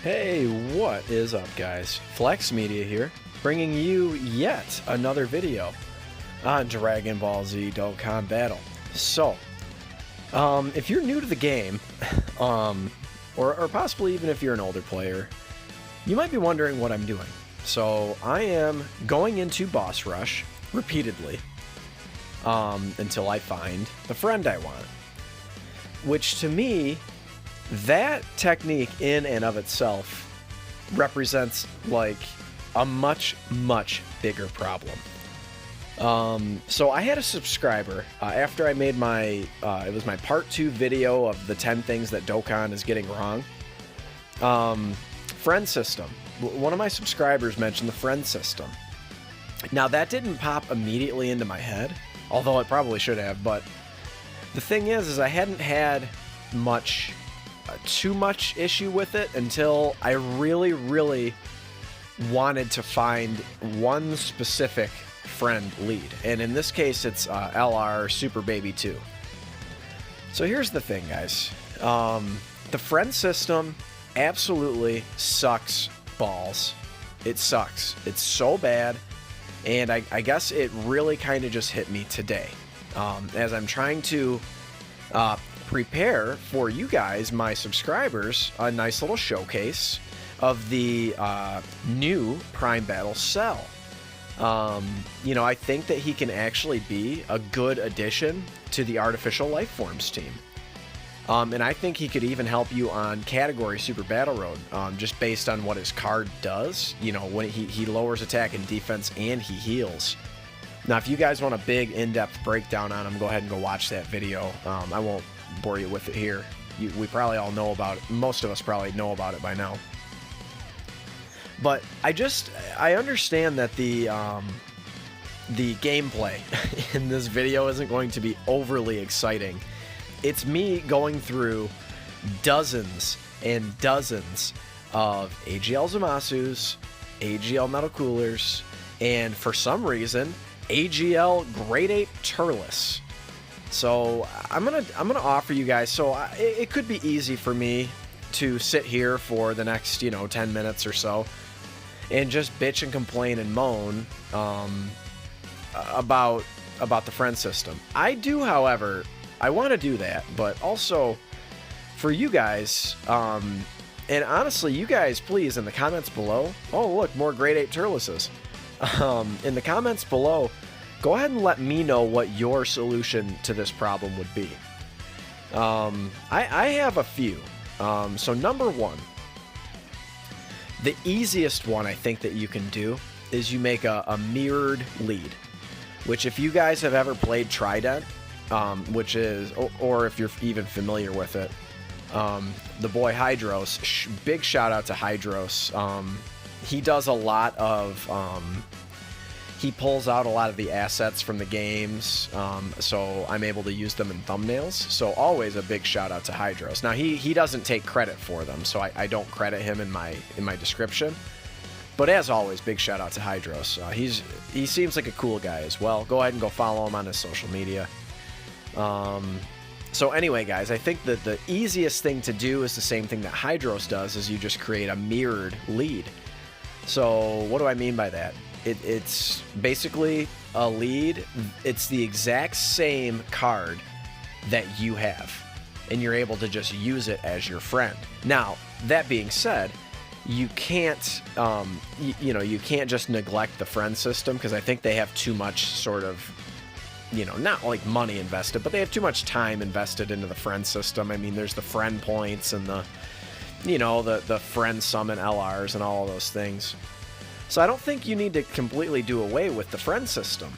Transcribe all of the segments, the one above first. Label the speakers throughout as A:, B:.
A: Hey, what is up, guys? Flex Media here, bringing you yet another video on Dragon Ball Z Dokkan Battle. So, if you're new to the game, or possibly even if you're an older player, you might be wondering what I'm doing. So, I am going into Boss Rush repeatedly until I find the friend I want. Which, to me, that technique in and of itself represents like a much bigger problem. So I had a subscriber after I made my it was my part 2 video of the 10 things that Dokkan is getting wrong. Friend system. One of my subscribers mentioned the friend system. Now that didn't pop immediately into my head, although it probably should have, but the thing is I hadn't had too much issue with it until I really wanted to find one specific friend lead, and in this case it's LR Super Baby 2. So here's the thing, guys. The friend system absolutely sucks balls. It sucks. It's so bad, and I guess it really kind of just hit me today as I'm trying to prepare for you guys, my subscribers, a nice little showcase of the new Prime Battle Cell. You know, I think that he can actually be a good addition to the Artificial Life Forms team. And I think he could even help you on Category Super Battle Road, just based on what his card does. You know, when he lowers attack and defense and he heals. Now, if you guys want a big, in-depth breakdown on him, go ahead and go watch that video. I won't bore you with it here. We probably all know about it. Most of us probably know about it by now. But I understand that the gameplay in this video isn't going to be overly exciting. It's me going through dozens and dozens of AGL Zamasus, AGL Metal Coolers, and for some reason, AGL Grade 8 Turles. So I'm gonna offer you guys. So it could be easy for me to sit here for the next 10 minutes or so and just bitch and complain and moan about the friend system. I do, however, I want to do that, but also for you guys, and honestly, you guys, please, in the comments below. Oh, look, more Grade 8 Turleses. In the comments below, go ahead and let me know what your solution to this problem would be. I have a few. So number one, the easiest one I think that you can do is you make a mirrored lead, which if you guys have ever played Trident, which is, or if you're even familiar with it, the boy Hydros, big shout out to Hydros. He does a lot of, he pulls out a lot of the assets from the games, so I'm able to use them in thumbnails. So always a big shout out to Hydros. Now he doesn't take credit for them, so I don't credit him in my description. But as always, big shout out to Hydros. He seems like a cool guy as well. Go ahead and go follow him on his social media. So anyway, guys, I think that the easiest thing to do is the same thing that Hydros does, is you just create a mirrored lead. So what do I mean by that? It's basically a lead. It's the exact same card that you have, and you're able to just use it as your friend. Now, that being said, you can't, you can't just neglect the friend system, because I think they have too much sort of, not like money invested, but they have too much time invested into the friend system. I mean, there's the friend points and the friend summon LRs and all of those things. So I don't think you need to completely do away with the friend system.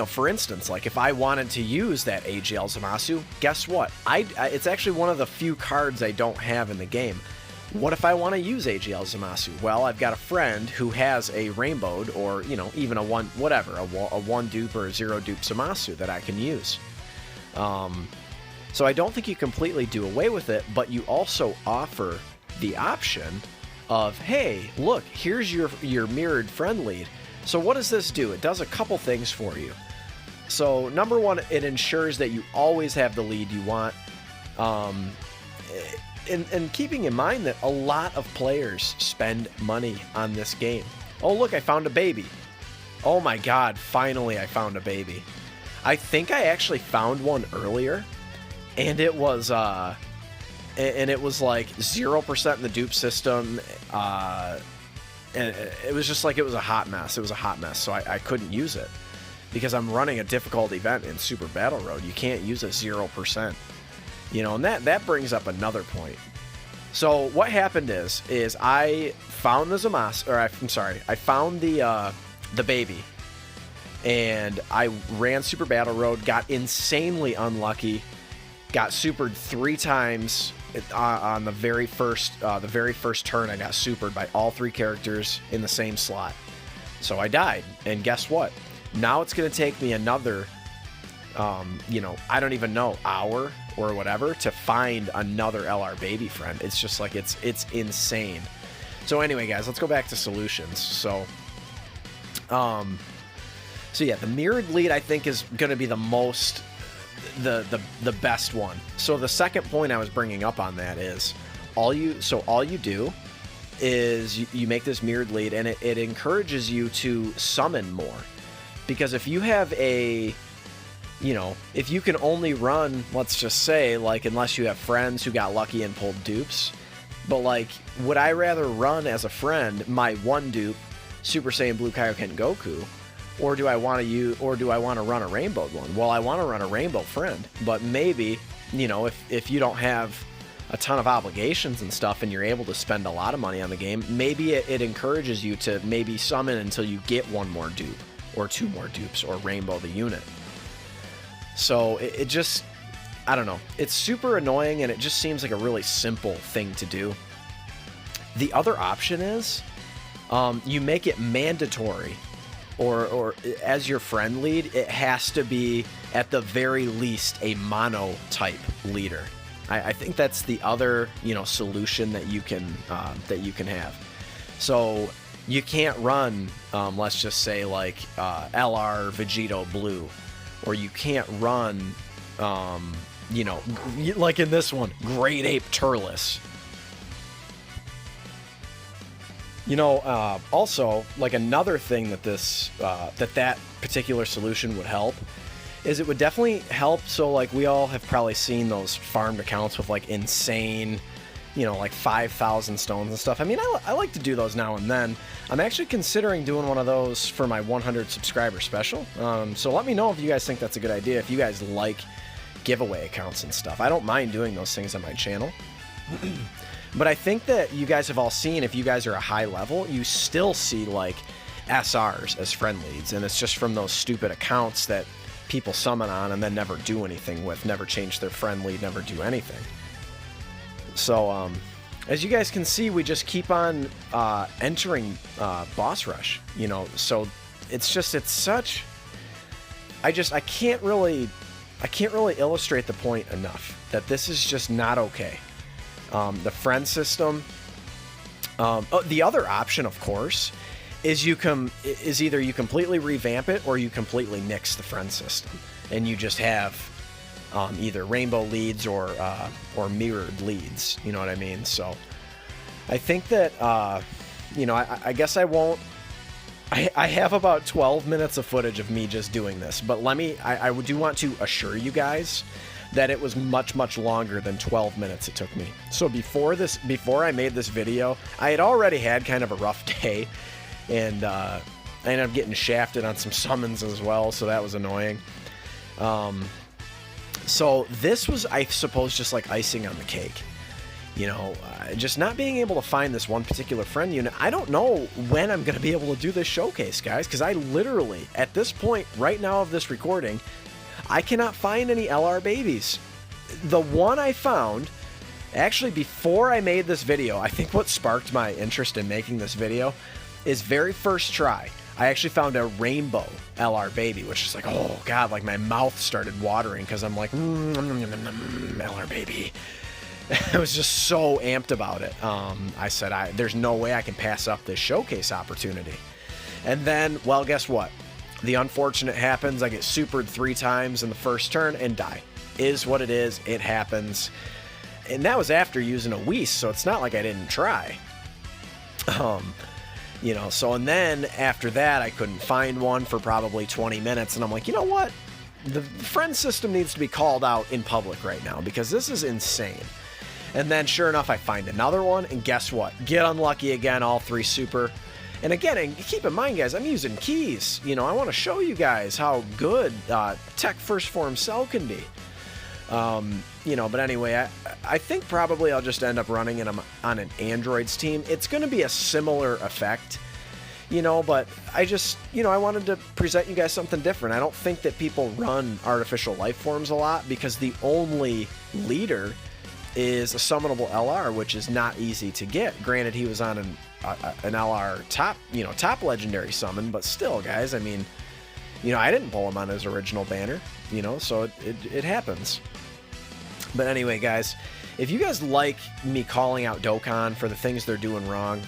A: For instance, like if I wanted to use that AGL Zamasu, guess what? It's actually one of the few cards I don't have in the game. What if I want to use AGL Zamasu? Well, I've got a friend who has a rainbowed, or even a one dupe or a 0 dupe Zamasu that I can use. So I don't think you completely do away with it, but you also offer the option of, hey, look, here's your mirrored friend lead. So what does this do? It does a couple things for you. So number one, it ensures that you always have the lead you want. and keeping in mind that a lot of players spend money on this game. Oh, look, I found a baby. Oh my god, finally I found a baby. I think I actually found one earlier, and it was like 0% in the dupe system, and it was just like, it was a hot mess. It was a hot mess, so I couldn't use it because I'm running a difficult event in Super Battle Road. You can't use a 0%, you know, and that brings up another point. So what happened is I found the I found the baby, and I ran Super Battle Road, got insanely unlucky, got supered 3 times on the very first turn. I got supered by all 3 characters in the same slot, so I died. And guess what? Now it's gonna take me another, you know, I don't even know, hour or whatever to find another LR baby friend. It's just like, it's insane. So anyway, guys, let's go back to solutions. So yeah, the mirrored lead I think is going to be the best one. So the second point I was bringing up on that is all you do is you make this mirrored lead, and it encourages you to summon more, because if you have a, you know, if you can only run, let's just say, like, unless you have friends who got lucky and pulled dupes, but like, would I rather run as a friend my one dupe, Super Saiyan Blue Kaioken Goku, or do I want to run a rainbowed one? Well, I want to run a rainbow friend, but maybe, you know, if you don't have a ton of obligations and stuff and you're able to spend a lot of money on the game, maybe it encourages you to maybe summon until you get 1 more dupe or 2 more dupes, or rainbow the unit. So it just, I don't know, it's super annoying, and it just seems like a really simple thing to do. The other option is you make it mandatory, or as your friend lead, it has to be at the very least a mono type leader. I think that's the other, you know, solution that you can have. So you can't run, let's just say, like LR Vegito Blue, or you can't run, you know, like in this one, Great Ape Turles. You know, also, like, another thing that that particular solution would help is it would definitely help. So, like, we all have probably seen those farmed accounts with, like, insane, you know, like 5,000 stones and stuff. I mean, I like to do those now and then. I'm actually considering doing one of those for my 100 subscriber special. So let me know if you guys think that's a good idea, if you guys like giveaway accounts and stuff. I don't mind doing those things on my channel. But I think that you guys have all seen, if you guys are a high level, you still see, like, SRs as friend leads, and it's just from those stupid accounts that people summon on and then never do anything with, never change their friend lead, never do anything. So, as you guys can see, we just keep on entering boss rush, you know, so it's such, I can't really illustrate the point enough that this is just not okay. The friend system. The other option, of course, is either you completely revamp it or you completely nix the friend system, and you just have either rainbow leads or mirrored leads. You know what I mean? So I think that you know, I guess I won't. I have about 12 minutes of footage of me just doing this, but I do want to assure you guys that it was much, much longer than 12 minutes it took me. So before I made this video, I had already had kind of a rough day, and I ended up getting shafted on some summons as well, so that was annoying. So this was, I suppose, just like icing on the cake. You know, just not being able to find this one particular friend unit. I don't know when I'm going to be able to do this showcase, guys, because I literally, at this point right now of this recording, I cannot find any LR babies. The one I found, actually before I made this video, I think what sparked my interest in making this video is very first try, I actually found a rainbow LR baby, which is like, oh god, like my mouth started watering because I'm like, LR baby. I was just so amped about it. I said, there's no way I can pass up this showcase opportunity. And then, well, guess what? The unfortunate happens. I get supered 3 times in the first turn and die. Is what it is. It happens. And that was after using a Weiss, so it's not like I didn't try. You know, so and then after that, I couldn't find one for probably 20 minutes, and I'm like, you know what? The friend system needs to be called out in public right now because this is insane. And then sure enough, I find another one, and guess what? Get unlucky again, all 3 super. And again, and keep in mind, guys, I'm using keys. You know, I want to show you guys how good Tech First Form Cell can be. You know, but anyway, I think probably I'll just end up running it on an Android's team. It's going to be a similar effect, you know, but I just, you know, I wanted to present you guys something different. I don't think that people run artificial life forms a lot because the only leader is a summonable LR, which is not easy to get. Granted, he was on an LR top legendary summon, but still, guys, I mean, you know, I didn't pull him on his original banner, you know, so it happens. But anyway, guys, if you guys like me calling out Dokkan for the things they're doing wrong,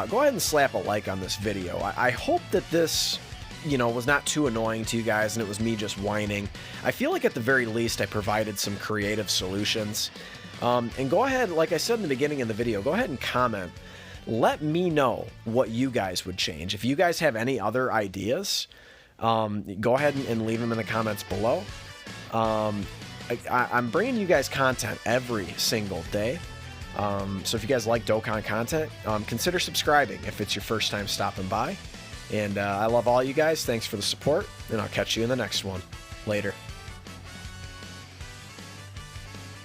A: go ahead and slap a like on this video. I hope that this, you know, was not too annoying to you guys and it was me just whining. I feel like at the very least I provided some creative solutions. And go ahead, like I said in the beginning of the video, go ahead and comment. Let me know what you guys would change. If you guys have any other ideas, go ahead and leave them in the comments below. I'm bringing you guys content every single day. So if you guys like Dokkan content, consider subscribing if it's your first time stopping by. And I love all you guys. Thanks for the support, and I'll catch you in the next one. Later.